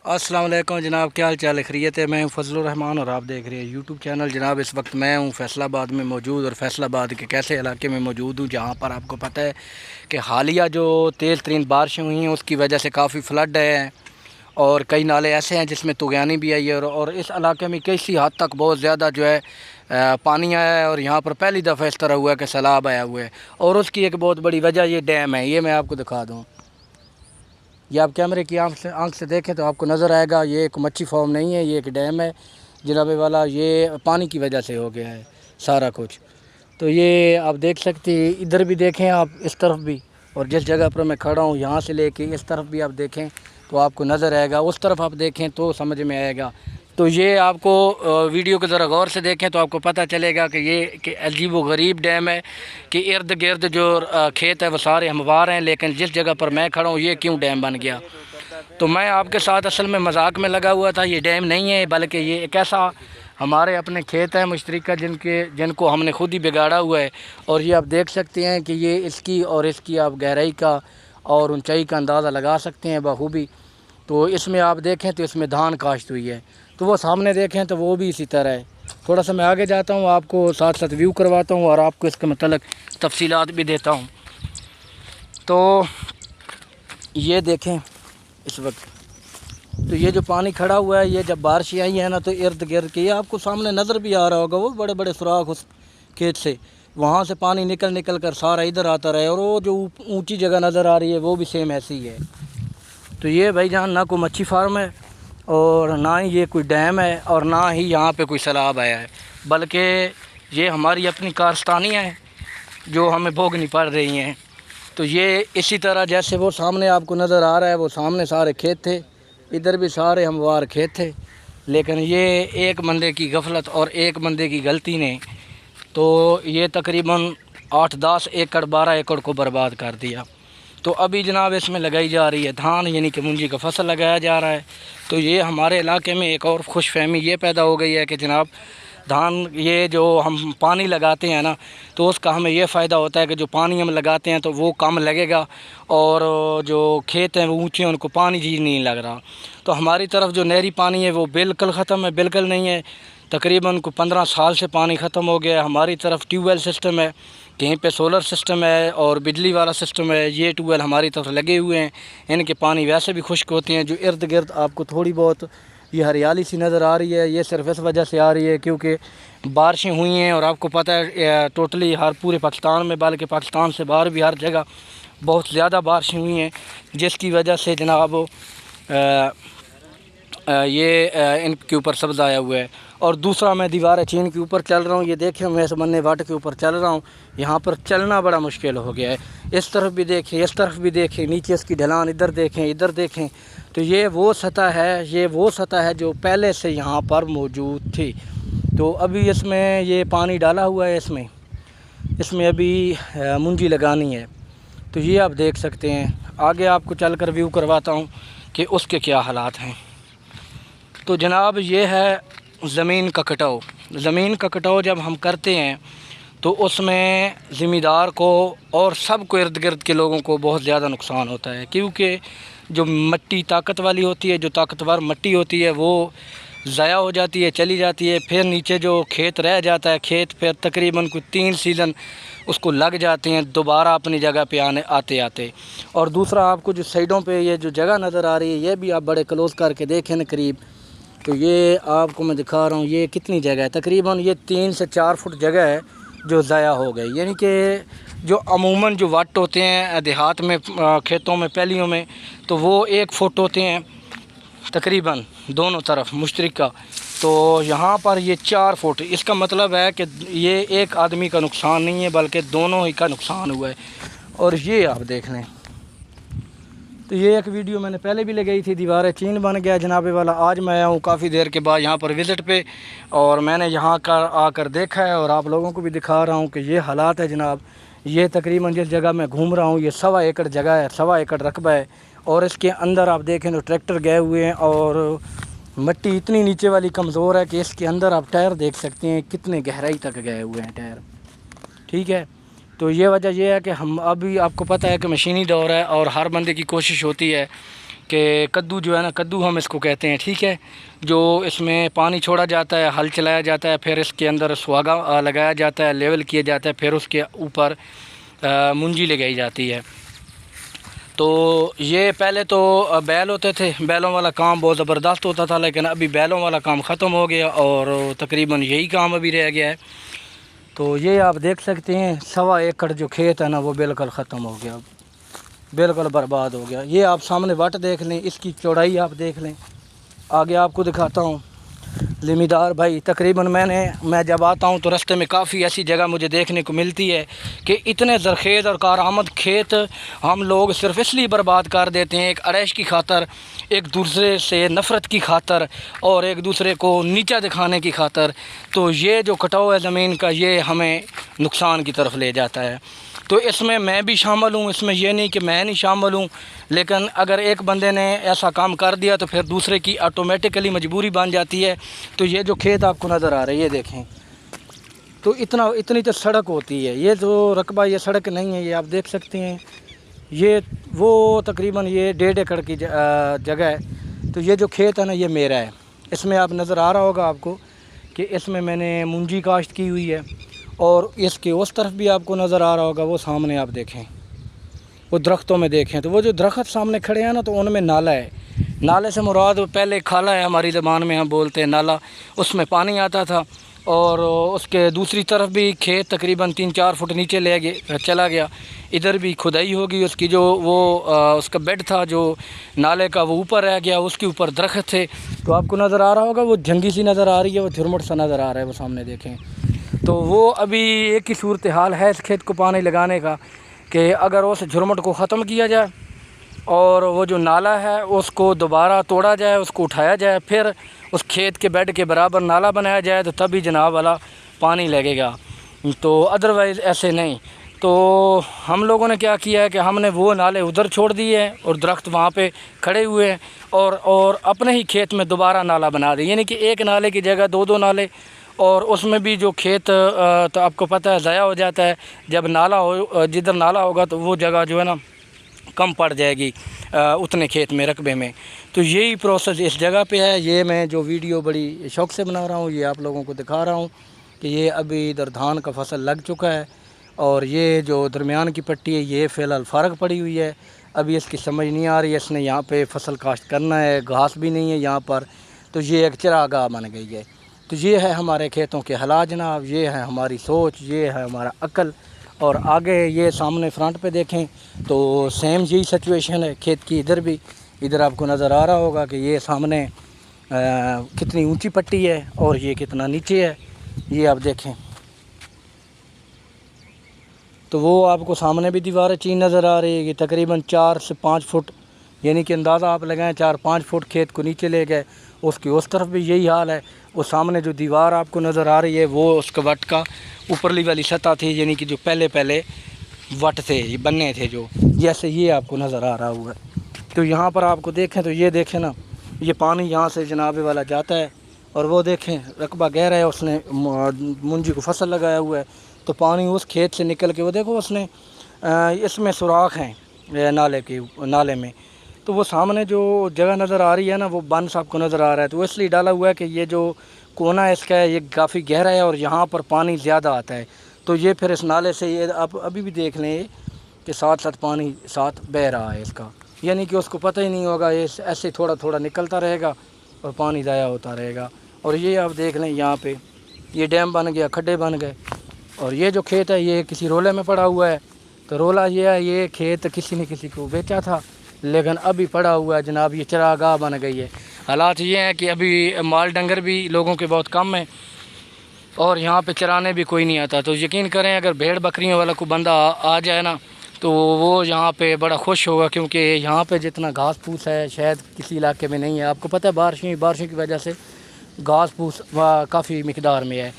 अस्सलाम वालेकुम जनाब, क्या हाल चाल है? खैरियत है? मैं हूं फजलुर रहमान और आप देख रहे हैं यूट्यूब चैनल। जनाब इस वक्त मैं हूं फैसलाबाद में मौजूद और फैसलाबाद के कैसे इलाके में मौजूद हूं जहां पर आपको पता है कि हालिया जो तेज़ तरीन बारिशें हुई हैं उसकी वजह से काफ़ी फ्लड है और कई नाले ऐसे हैं जिसमें तुगयानी भी आई है और इस इलाके में किसी हद तक बहुत ज़्यादा जो है पानी आया है और यहाँ पर पहली दफ़ा इस तरह हुआ है कि सैलाब आया हुआ है। और उसकी एक बहुत बड़ी वजह ये डैम है। ये मैं आपको दिखा दूँ, ये आप कैमरे की आंख से देखें तो आपको नज़र आएगा। ये एक मच्छी फार्म नहीं है, ये एक डैम है जनाब वाला। ये पानी की वजह से हो गया है सारा कुछ। तो ये आप देख सकते हैं, इधर भी देखें आप, इस तरफ भी, और जिस जगह पर मैं खड़ा हूँ यहाँ से लेके इस तरफ भी आप देखें तो आपको नज़र आएगा। उस तरफ आप देखें तो समझ में आएगा। तो ये आपको वीडियो को ज़रा गौर से देखें तो आपको पता चलेगा कि ये कि अजीब व गरीब डैम है कि इर्द गिर्द जो खेत है वो सारे हमवार हैं, लेकिन जिस जगह पर मैं खड़ा हूँ ये क्यों डैम बन गया। तो मैं आपके साथ असल में मजाक में लगा हुआ था। ये डैम नहीं है बल्कि ये एक ऐसा हमारे अपने खेत है मुश्तरका जिनको हमने खुद ही बिगाड़ा हुआ है। और ये आप देख सकते हैं कि ये इसकी आप गहराई का और ऊंचाई का अंदाज़ा लगा सकते हैं बखूबी। तो इसमें आप देखें तो इसमें धान काश्त हुई है, तो वो सामने देखें तो वो भी इसी तरह है। थोड़ा सा मैं आगे जाता हूँ, आपको साथ साथ व्यू करवाता हूँ और आपको इसके मतलब तफसीलात भी देता हूँ। तो ये देखें इस वक्त, तो ये जो पानी खड़ा हुआ है, ये जब बारिश आई है ना तो इर्द गिर्द के, ये आपको सामने नज़र भी आ रहा होगा, वो बड़े बड़े सुराख उस खेत से वहाँ से पानी निकल निकल कर सारा इधर आता रहे। और वो जो ऊंची जगह नज़र आ रही है वो भी सेम ऐसी ही है। तो ये भाईजान ना कोई मच्छी फार्म है और ना ही ये कोई डैम है और ना ही यहाँ पे कोई सैलाब आया है, बल्कि ये हमारी अपनी कारस्तानियाँ हैं जो हमें भोगनी पड़ रही हैं। तो ये इसी तरह जैसे वो सामने आपको नज़र आ रहा है, वो सामने सारे खेत थे, इधर भी सारे हमवार खेत थे, लेकिन ये एक बंदे की गफलत और एक बंदे की गलती ने तो ये तकरीबन 8-10 एकड़ 12 एकड़ को बर्बाद कर दिया। तो अभी जनाब इसमें लगाई जा रही है धान, यानी कि मुंजी का फसल लगाया जा रहा है। तो ये हमारे इलाके में एक और खुशफहमी ये पैदा हो गई है कि जनाब धान, ये जो हम पानी लगाते हैं ना, तो उसका हमें ये फ़ायदा होता है कि जो पानी हम लगाते हैं तो वो कम लगेगा और जो खेत हैं वो ऊँचे, उनको पानी जी नहीं लग रहा। तो हमारी तरफ जो नहरी पानी है वो बिल्कुल ख़त्म है, बिल्कुल नहीं है। तकरीबन को 15 साल से पानी ख़त्म हो गया है। हमारी तरफ ट्यूबवेल सिस्टम है, कहीं पे सोलर सिस्टम है और बिजली वाला सिस्टम है। ये ट्यूबवेल हमारी तरफ लगे हुए हैं, इनके पानी वैसे भी खुश्क होते हैं। जो इर्द गिर्द आपको थोड़ी बहुत ये हरियाली सी नज़र आ रही है, ये सिर्फ इस वजह से आ रही है क्योंकि बारिशें हुई हैं। और आपको पता है टोटली हर पूरे पाकिस्तान में, बल्कि पाकिस्तान से बाहर भी हर जगह बहुत ज़्यादा बारिशें हुई हैं, जिसकी वजह से जनाब ये इनके ऊपर सब्ज़ आया हुआ है। और दूसरा मैं दीवार चीन के ऊपर चल रहा हूँ, ये देखें मैं समन्ने वाट के ऊपर चल रहा हूँ। यहाँ पर चलना बड़ा मुश्किल हो गया है। इस तरफ भी देखें, इस तरफ भी देखें, नीचे इसकी ढलान, इधर देखें, इधर देखें। तो ये वो सतह है, ये वो सतह है जो पहले से यहाँ पर मौजूद थी। तो अभी इसमें ये पानी डाला हुआ है, इसमें अभी मुंजी लगानी है। तो ये आप देख सकते हैं। आगे आपको चल कर व्यू करवाता हूँ कि उसके क्या हालात हैं। तो जनाब ये है ज़मीन का कटाव। ज़मीन का कटाव जब हम करते हैं तो उसमें ज़मींदार को और सब को, इर्द गिर्द के लोगों को बहुत ज़्यादा नुकसान होता है, क्योंकि जो मिट्टी ताकत वाली होती है, जो ताकतवर मिट्टी होती है वो ज़ाया हो जाती है, चली जाती है। फिर नीचे जो खेत रह जाता है, खेत फिर तकरीबन कोई 3 सीज़न उसको लग जाते हैं दोबारा अपनी जगह पे आते आते। और दूसरा आपको जो साइडों पे ये जो जगह नज़र आ रही है, ये भी आप बड़े क्लोज़ करके देखें न करीब, तो ये आपको मैं दिखा रहा हूँ ये कितनी जगह है। तकरीबन ये 3 से 4 फुट जगह है जो ज़ाया हो गई। यानी कि जो अमूमन जो वट होते हैं देहात में, खेतों में, पैलियों में, तो वो 1 फुट होते हैं तकरीबन दोनों तरफ मुश्तरका। तो यहाँ पर ये 4 फुट। इसका मतलब है कि ये एक आदमी का नुकसान नहीं है बल्कि दोनों ही का नुकसान हुआ है। और ये आप देख लें, तो ये एक वीडियो मैंने पहले भी लगाई थी, दीवार चीन बन गया जनाबे वाला। आज मैं आया हूँ काफ़ी देर के बाद यहाँ पर विज़िट पे, और मैंने यहाँ कर आकर देखा है और आप लोगों को भी दिखा रहा हूँ कि ये हालात है जनाब। ये तकरीबन जिस जगह मैं घूम रहा हूँ ये 1.25 एकड़ जगह है, 1.25 एकड़ रकबा है। और इसके अंदर आप देखें तो ट्रैक्टर गए हुए हैं और मिट्टी इतनी नीचे वाली कमज़ोर है कि इसके अंदर आप टायर देख सकते हैं कितने गहराई तक गए हुए हैं टायर। ठीक है, तो ये वजह यह है कि हम अभी, आपको पता है कि मशीनी दौर है और हर बंदे की कोशिश होती है कि कद्दू जो है ना, कद्दू हम इसको कहते हैं, ठीक है। जो इसमें पानी छोड़ा जाता है, हल चलाया जाता है, फिर इसके अंदर सुहागा लगाया जाता है, लेवल किया जाता है, फिर उसके ऊपर मुंजी लगाई जाती है। तो ये पहले तो बैल होते थे, बैलों वाला काम बहुत ज़बरदस्त होता था, लेकिन अभी बैलों वाला काम ख़त्म हो गया और तकरीबन यही काम अभी रह गया है। तो ये आप देख सकते हैं 1.25 एकड़ जो खेत है ना, वो बिल्कुल ख़त्म हो गया, बिल्कुल बर्बाद हो गया। ये आप सामने वट देख लें, इसकी चौड़ाई आप देख लें। आगे आपको दिखाता हूँ। ज़मींदार भाई तकरीबन मैं जब आता हूँ तो रास्ते में काफ़ी ऐसी जगह मुझे देखने को मिलती है कि इतने ज़रखेज़ और कारआमद खेत हम लोग सिर्फ़ इसलिए बर्बाद कर देते हैं, एक अरैश की खातर, एक दूसरे से नफ़रत की खातर और एक दूसरे को नीचा दिखाने की खातर। तो ये जो कटाव है ज़मीन का, ये हमें नुकसान की तरफ ले जाता है। तो इसमें मैं भी शामिल हूँ, इसमें यह नहीं कि मैं नहीं शामिल हूँ, लेकिन अगर एक बंदे ने ऐसा काम कर दिया तो फिर दूसरे की ऑटोमेटिकली मजबूरी बन जाती है। तो ये जो खेत आपको नज़र आ रहा है, ये देखें, तो इतनी तो सड़क होती है, ये जो रकबा, ये सड़क नहीं है, ये आप देख सकते हैं। ये वो तकरीबन ये 1.5 एकड़ की जगह है। तो ये जो खेत है ना, ये मेरा है। इसमें आप नज़र आ रहा होगा आपको कि इसमें मैंने मुंजी काश्त की हुई है, और इसके उस तरफ भी आपको नज़र आ रहा होगा, वो सामने आप देखें, वो दरख्तों में देखें तो वो जो दरख्त सामने खड़े हैं ना, तो उनमें नाला है। नाले से मुराद पहले खाला है, हमारी ज़बान में हम बोलते हैं नाला, उसमें पानी आता था। और उसके दूसरी तरफ भी खेत तकरीबन 3-4 फुट नीचे ले गए चला गया। इधर भी खुदाई होगी उसकी, जो वो उसका बेड था जो नाले का, वो ऊपर रह गया, उसके ऊपर दरख्त थे। तो आपको नज़र आ रहा होगा, वो जंगी सी नज़र आ रही है, वो झुरमुट सा नज़र आ रहा है, वो सामने देखें। तो वो अभी एक ही सूरत हाल है इस खेत को पानी लगाने का कि अगर उस झुरमुट को ख़त्म किया जाए और वो जो नाला है उसको दोबारा तोड़ा जाए, उसको उठाया जाए, फिर उस खेत के बेड के बराबर नाला बनाया जाए, तो तभी जनाब वाला पानी लगेगा। तो अदरवाइज़ ऐसे नहीं। तो हम लोगों ने क्या किया है कि हमने वो नाले उधर छोड़ दिए हैं और दरख्त वहाँ पे खड़े हुए हैं, और अपने ही खेत में दोबारा नाला बना दिए, यानी कि एक नाले की जगह 2-2 नाले। और उसमें भी जो खेत तो आपको पता है ज़ाया हो जाता है, जब नाला हो, जिधर नाला होगा तो वो जगह जो है ना कम पड़ जाएगी उतने खेत में, रकबे में। तो यही प्रोसेस इस जगह पे है। ये मैं जो वीडियो बड़ी शौक़ से बना रहा हूँ, ये आप लोगों को दिखा रहा हूँ कि ये अभी इधर धान का फसल लग चुका है, और ये जो दरमियान की पट्टी है ये फ़िलहाल फ़र्क पड़ी हुई है। अभी इसकी समझ नहीं आ रही है, इसने यहाँ पे फसल काश्त करना है, घास भी नहीं है यहाँ पर, तो ये एक चरागाह बन गई है। तो ये है हमारे खेतों के हालात जनाब, ये है हमारी सोच, ये है हमारा अक्ल। और आगे ये सामने फ्रंट पे देखें तो सेम यही सिचुएशन है खेत की। इधर आपको नज़र आ रहा होगा कि ये सामने कितनी ऊंची पट्टी है और ये कितना नीचे है, ये आप देखें। तो वो आपको सामने भी दीवारें चीन नज़र आ रही है कि तकरीबन 4 से 5 फुट, यानी कि अंदाज़ा आप लगाएं 4-5 फुट खेत को नीचे ले गए। उसकी उस तरफ भी यही हाल है। वो सामने जो दीवार आपको नज़र आ रही है वो उसका वट का ऊपरली वाली सतह थी, यानी कि जो पहले वट थे, ये बनने थे जो, जैसे ये आपको नज़र आ रहा हुआ है। तो यहाँ पर आपको देखें तो ये देखें ना, ये पानी यहाँ से जनाबे वाला जाता है, और वो देखें रकबा गहरा है, उसने मुंजी को फसल लगाया हुआ है, तो पानी उस खेत से निकल के वो देखो उसने इसमें सुराख हैं नाले में। तो वो सामने जो जगह नज़र आ रही है ना, वो बंस आपको नज़र आ रहा है, तो इसलिए डाला हुआ है कि ये जो कोना है इसका, ये काफ़ी गहरा है और यहाँ पर पानी ज़्यादा आता है। तो ये फिर इस नाले से, ये आप अभी भी देख लें कि साथ पानी साथ बह रहा है इसका, यानी कि उसको पता ही नहीं होगा, ये ऐसे थोड़ा थोड़ा निकलता रहेगा और पानी ज़ाया होता रहेगा। और ये आप देख लें यहाँ पे ये डैम बन गया, खड्डे बन गए। और ये जो खेत है ये किसी रोले में पड़ा हुआ है। तो रोला ये है, ये खेत किसी ने किसी को बेचा था, लेकिन अभी पड़ा हुआ है जनाब, ये चरागाह बन गई है। हालात ये हैं कि अभी माल डंगर भी लोगों के बहुत कम है और यहाँ पे चराने भी कोई नहीं आता। तो यकीन करें अगर भेड़ बकरियों वाला कोई बंदा आ जाए ना, तो वो यहाँ पे बड़ा खुश होगा, क्योंकि यहाँ पे जितना घास फूस है शायद किसी इलाके में नहीं है। आपको पता है बारिशों की वजह से घास फूस काफ़ी मिकदार में है।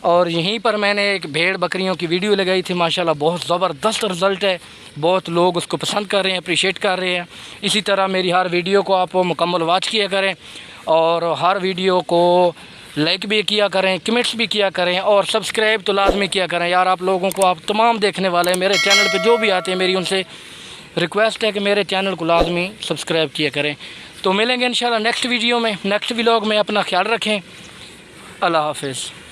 और यहीं पर मैंने एक भेड़ बकरियों की वीडियो लगाई थी, माशाल्लाह बहुत ज़बरदस्त रिज़ल्ट है, बहुत लोग उसको पसंद कर रहे हैं, अप्रिशिएट कर रहे हैं। इसी तरह मेरी हर वीडियो को आप मुकम्मल वॉच किया करें और हर वीडियो को लाइक भी किया करें, कमेंट्स भी किया करें और सब्सक्राइब तो लाजमी किया करें। यार आप लोगों को, आप तमाम देखने वाले मेरे चैनल पे जो भी आते हैं, मेरी उनसे रिक्वेस्ट है कि मेरे चैनल को लाजमी सब्सक्राइब किया करें। तो मिलेंगे इंशाल्लाह नेक्स्ट वीडियो में, नेक्स्ट व्लॉग में। अपना ख्याल रखें। अल्लाह हाफिज़।